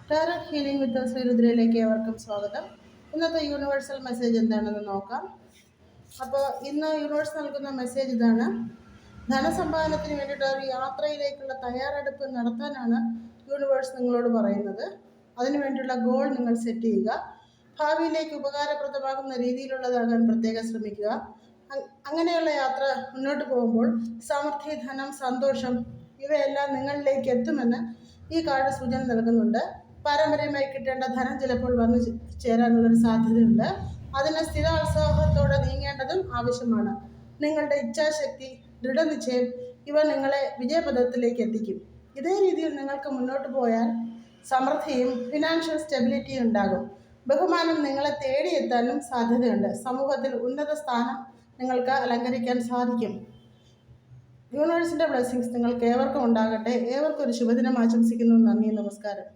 Tarot healing വിത്ത് ശ്രീരുദ്രയിലേക്ക് ഏവർക്കും സ്വാഗതം. ഇന്നത്തെ യൂണിവേഴ്സൽ മെസ്സേജ് എന്താണെന്ന് നോക്കാം. അപ്പോൾ ഇന്ന് യൂണിവേഴ്സ് നൽകുന്ന മെസ്സേജ് ഇതാണ്: ധനസമ്പാദനത്തിന് വേണ്ടിയിട്ട് ഒരു യാത്രയിലേക്കുള്ള തയ്യാറെടുപ്പ് നടത്താനാണ് യൂണിവേഴ്സ് നിങ്ങളോട് പറയുന്നത്. അതിനു വേണ്ടിയുള്ള ഗോൾ നിങ്ങൾ സെറ്റ് ചെയ്യുക. ഭാവിയിലേക്ക് ഉപകാരപ്രദമാകുന്ന രീതിയിലുള്ളതാകാൻ പ്രത്യേകം ശ്രമിക്കുക. അങ്ങനെയുള്ള യാത്ര മുന്നോട്ട് പോകുമ്പോൾ സമൃദ്ധി, ധനം, സന്തോഷം ഇവയെല്ലാം നിങ്ങളിലേക്ക് എത്തുമെന്ന് ഈ കാർഡ് സൂചന നൽകുന്നുണ്ട്. പാരമ്പര്യമായി കിട്ടേണ്ട ധനം ചിലപ്പോൾ വന്നു ചേരാനുള്ളൊരു സാധ്യതയുണ്ട്. അതിന് സ്ഥിരോത്സാഹത്തോടെ നീങ്ങേണ്ടതും ആവശ്യമാണ്. നിങ്ങളുടെ ഇച്ഛാശക്തി, ദൃഢനിശ്ചയം ഇവ നിങ്ങളെ വിജയപഥത്തിലേക്ക് എത്തിക്കും. ഇതേ രീതിയിൽ നിങ്ങൾക്ക് മുന്നോട്ട് പോയാൽ സമൃദ്ധിയും ഫിനാൻഷ്യൽ സ്റ്റെബിലിറ്റിയും ഉണ്ടാകും. ബഹുമാനം നിങ്ങളെ തേടിയെത്താനും സാധ്യതയുണ്ട്. സമൂഹത്തിൽ ഉന്നത സ്ഥാനം നിങ്ങൾക്ക് അലങ്കരിക്കാൻ സാധിക്കും. യൂണിവേഴ്സിൻ്റെ ബ്ലെസ്സിങ്സ് നിങ്ങൾക്ക് ഏവർക്കും ഉണ്ടാകട്ടെ. ഏവർക്കും ഒരു ശുഭദിനം ആശംസിക്കുന്നു. നന്ദി, നമസ്കാരം.